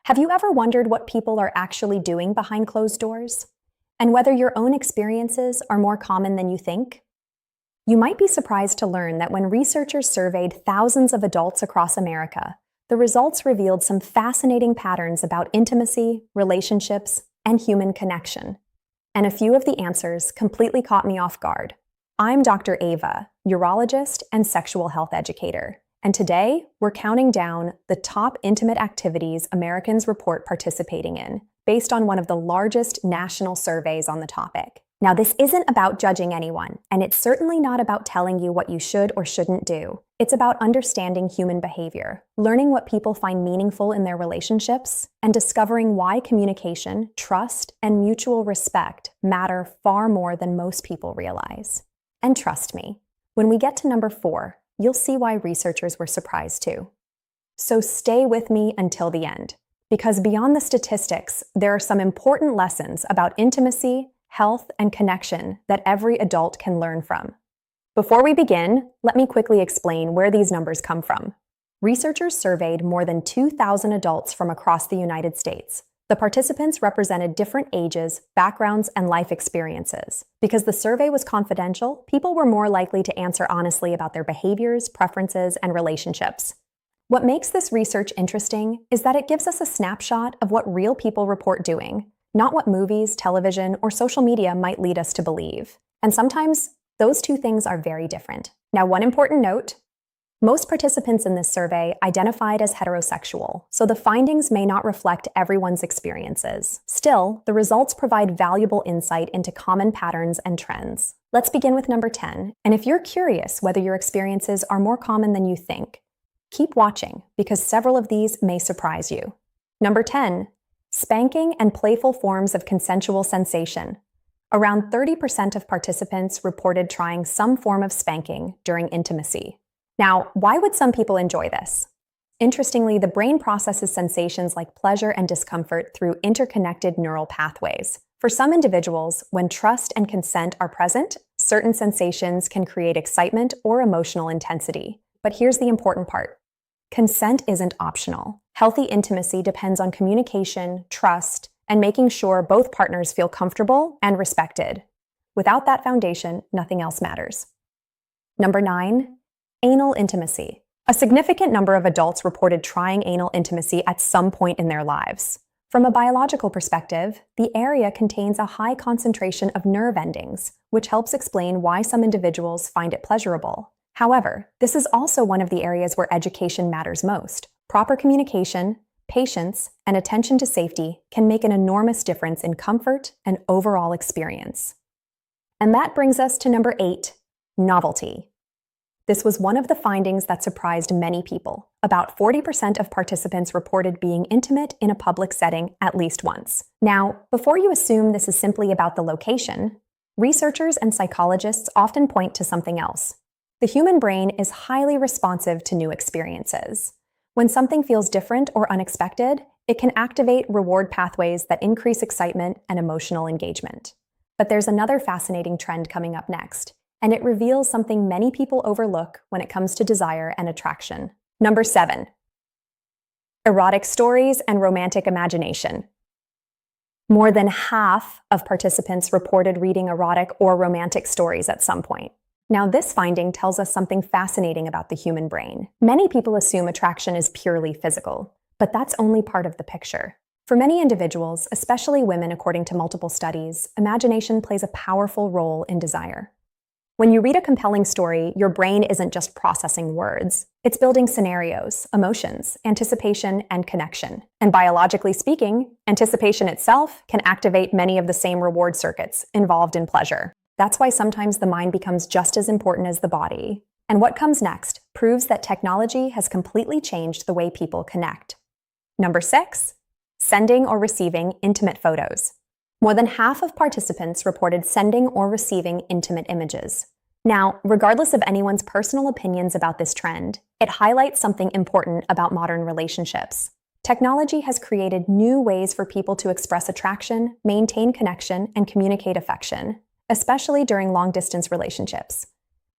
Have you ever wondered what people are actually doing behind closed doors? And whether your own experiences are more common than you think? You might be surprised to learn that when researchers surveyed thousands of adults across America, the results revealed some fascinating patterns about intimacy, relationships, and human connection. And a few of the answers completely caught me off guard. I'm Dr. Ava, urologist and sexual health educator. And today, we're counting down the top intimate activities Americans report participating in, based on one of the largest national surveys on the topic. Now, this isn't about judging anyone, and it's certainly not about telling you what you should or shouldn't do. It's about understanding human behavior, learning what people find meaningful in their relationships, and discovering why communication, trust, and mutual respect matter far more than most people realize. And trust me, when we get to number 4, you'll see why researchers were surprised too. So stay with me until the end, because beyond the statistics, there are some important lessons about intimacy, health, and connection that every adult can learn from. Before we begin, let me quickly explain where these numbers come from. Researchers surveyed more than 2,000 adults from across the United States. The participants represented different ages, backgrounds, and life experiences. Because the survey was confidential, people were more likely to answer honestly about their behaviors, preferences, and relationships. What makes this research interesting is that it gives us a snapshot of what real people report doing, not what movies, television, or social media might lead us to believe. And sometimes, those two things are very different. Now, one important note: most participants in this survey identified as heterosexual, so the findings may not reflect everyone's experiences. Still, the results provide valuable insight into common patterns and trends. Let's begin with number 10, and if you're curious whether your experiences are more common than you think, keep watching, because several of these may surprise you. Number 10, spanking and playful forms of consensual sensation. Around 30% of participants reported trying some form of spanking during intimacy. Now, why would some people enjoy this? Interestingly, the brain processes sensations like pleasure and discomfort through interconnected neural pathways. For some individuals, when trust and consent are present, certain sensations can create excitement or emotional intensity. But here's the important part: consent isn't optional. Healthy intimacy depends on communication, trust, and making sure both partners feel comfortable and respected. Without that foundation, nothing else matters. Number 9. Anal intimacy. A significant number of adults reported trying anal intimacy at some point in their lives. From a biological perspective, the area contains a high concentration of nerve endings, which helps explain why some individuals find it pleasurable. However, this is also one of the areas where education matters most. Proper communication, patience, and attention to safety can make an enormous difference in comfort and overall experience. And that brings us to number 8, novelty. This was one of the findings that surprised many people. About 40% of participants reported being intimate in a public setting at least once. Now, before you assume this is simply about the location, researchers and psychologists often point to something else. The human brain is highly responsive to new experiences. When something feels different or unexpected, it can activate reward pathways that increase excitement and emotional engagement. But there's another fascinating trend coming up next, and it reveals something many people overlook when it comes to desire and attraction. Number 7, erotic stories and romantic imagination. More than half of participants reported reading erotic or romantic stories at some point. Now, this finding tells us something fascinating about the human brain. Many people assume attraction is purely physical, but that's only part of the picture. For many individuals, especially women according to multiple studies, imagination plays a powerful role in desire. When you read a compelling story, your brain isn't just processing words. It's building scenarios, emotions, anticipation, and connection. And biologically speaking, anticipation itself can activate many of the same reward circuits involved in pleasure. That's why sometimes the mind becomes just as important as the body. And what comes next proves that technology has completely changed the way people connect. Number 6, sending or receiving intimate photos. More than half of participants reported sending or receiving intimate images. Now, regardless of anyone's personal opinions about this trend, it highlights something important about modern relationships. Technology has created new ways for people to express attraction, maintain connection, and communicate affection, especially during long-distance relationships.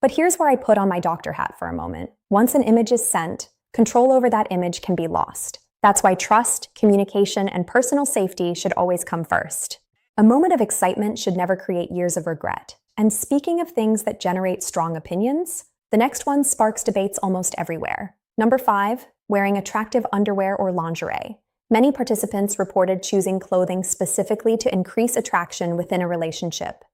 But here's where I put on my doctor hat for a moment. Once an image is sent, control over that image can be lost. That's why trust, communication, and personal safety should always come first. A moment of excitement should never create years of regret. And speaking of things that generate strong opinions, the next one sparks debates almost everywhere. Number 5, wearing attractive underwear or lingerie. Many participants reported choosing clothing specifically to increase attraction within a relationship.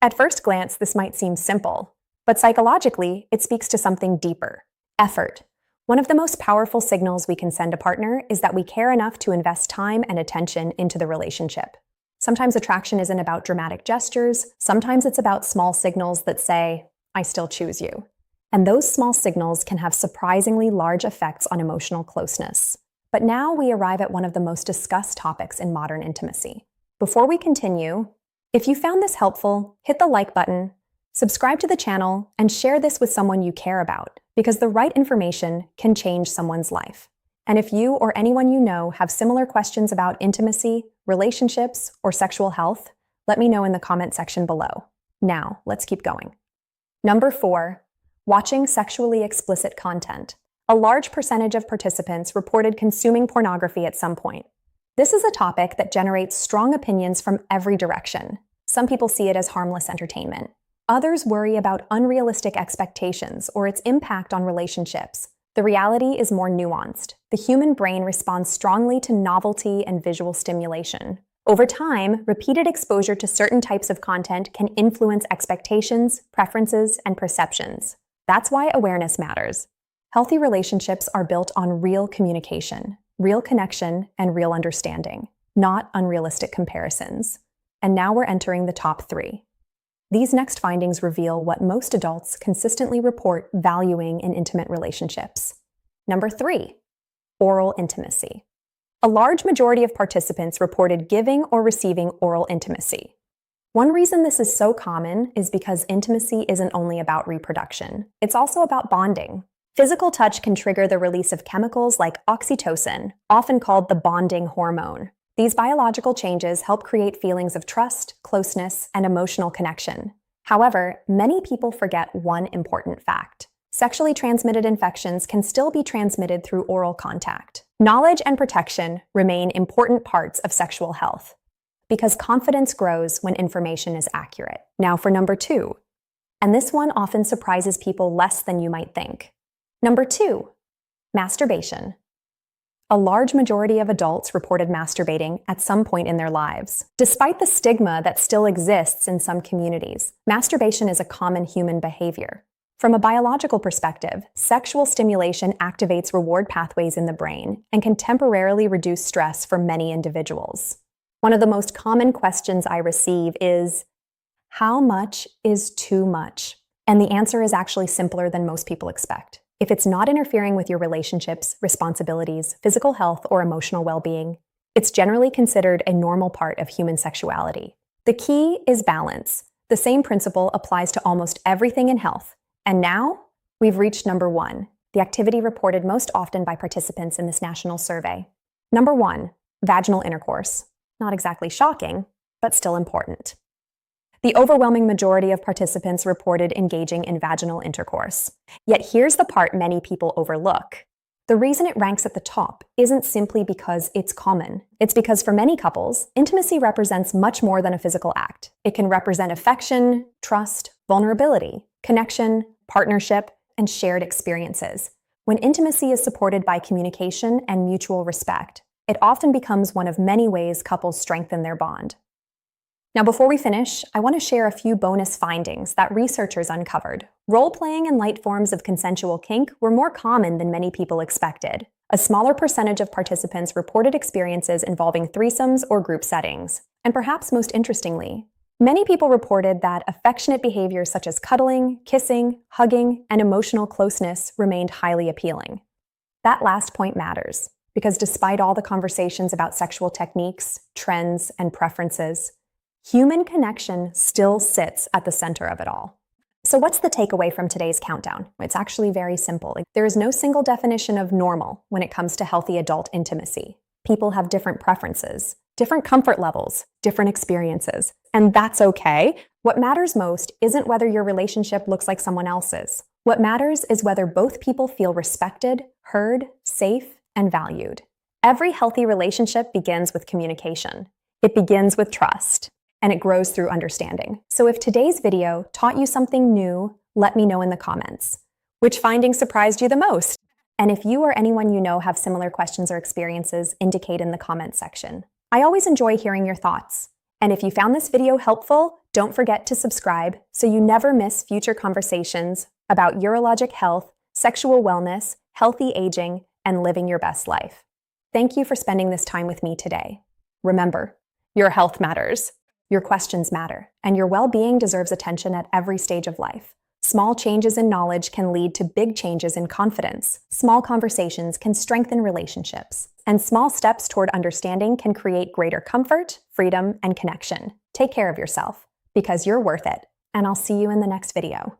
At first glance, this might seem simple, but psychologically, it speaks to something deeper: effort. One of the most powerful signals we can send a partner is that we care enough to invest time and attention into the relationship. Sometimes attraction isn't about dramatic gestures, sometimes it's about small signals that say, "I still choose you." And those small signals can have surprisingly large effects on emotional closeness. But now we arrive at one of the most discussed topics in modern intimacy. Before we continue, if you found this helpful, hit the like button, subscribe to the channel, and share this with someone you care about, because the right information can change someone's life. And if you or anyone you know have similar questions about intimacy, relationships, or sexual health, let me know in the comment section below. Now, let's keep going. Number 4, watching sexually explicit content. A large percentage of participants reported consuming pornography at some point. This is a topic that generates strong opinions from every direction. Some people see it as harmless entertainment. Others worry about unrealistic expectations or its impact on relationships. The reality is more nuanced. The human brain responds strongly to novelty and visual stimulation. Over time, repeated exposure to certain types of content can influence expectations, preferences, and perceptions. That's why awareness matters. Healthy relationships are built on real communication, real connection, and real understanding, not unrealistic comparisons. And now we're entering the top 3. These next findings reveal what most adults consistently report valuing in intimate relationships. Number 3, oral intimacy. A large majority of participants reported giving or receiving oral intimacy. One reason this is so common is because intimacy isn't only about reproduction. It's also about bonding. Physical touch can trigger the release of chemicals like oxytocin, often called the bonding hormone. These biological changes help create feelings of trust, closeness, and emotional connection. However, many people forget one important fact. Sexually transmitted infections can still be transmitted through oral contact. Knowledge and protection remain important parts of sexual health, because confidence grows when information is accurate. Now for number 2, and this one often surprises people less than you might think. Number 2, masturbation. A large majority of adults reported masturbating at some point in their lives. Despite the stigma that still exists in some communities, masturbation is a common human behavior. From a biological perspective, sexual stimulation activates reward pathways in the brain and can temporarily reduce stress for many individuals. One of the most common questions I receive is, how much is too much? And the answer is actually simpler than most people expect. If it's not interfering with your relationships, responsibilities, physical health, or emotional well-being, it's generally considered a normal part of human sexuality. The key is balance. The same principle applies to almost everything in health. And now, we've reached number 1, the activity reported most often by participants in this national survey. Number 1, vaginal intercourse. Not exactly shocking, but still important. The overwhelming majority of participants reported engaging in vaginal intercourse. Yet here's the part many people overlook. The reason it ranks at the top isn't simply because it's common. It's because for many couples, intimacy represents much more than a physical act. It can represent affection, trust, vulnerability, connection, partnership, and shared experiences. When intimacy is supported by communication and mutual respect, it often becomes one of many ways couples strengthen their bond. Now, before we finish, I want to share a few bonus findings that researchers uncovered. Role-playing and light forms of consensual kink were more common than many people expected. A smaller percentage of participants reported experiences involving threesomes or group settings. And perhaps most interestingly, many people reported that affectionate behaviors such as cuddling, kissing, hugging, and emotional closeness remained highly appealing. That last point matters, because despite all the conversations about sexual techniques, trends, and preferences, human connection still sits at the center of it all. So what's the takeaway from today's countdown? It's actually very simple. There is no single definition of normal when it comes to healthy adult intimacy. People have different preferences, different comfort levels, different experiences, and that's okay. What matters most isn't whether your relationship looks like someone else's. What matters is whether both people feel respected, heard, safe, and valued. Every healthy relationship begins with communication. It begins with trust, and it grows through understanding. So if today's video taught you something new, let me know in the comments. Which finding surprised you the most? And if you or anyone you know have similar questions or experiences, indicate in the comments section. I always enjoy hearing your thoughts. And if you found this video helpful, don't forget to subscribe so you never miss future conversations about urologic health, sexual wellness, healthy aging, and living your best life. Thank you for spending this time with me today. Remember, your health matters, your questions matter, and your well-being deserves attention at every stage of life. Small changes in knowledge can lead to big changes in confidence. Small conversations can strengthen relationships. And small steps toward understanding can create greater comfort, freedom, and connection. Take care of yourself, because you're worth it. And I'll see you in the next video.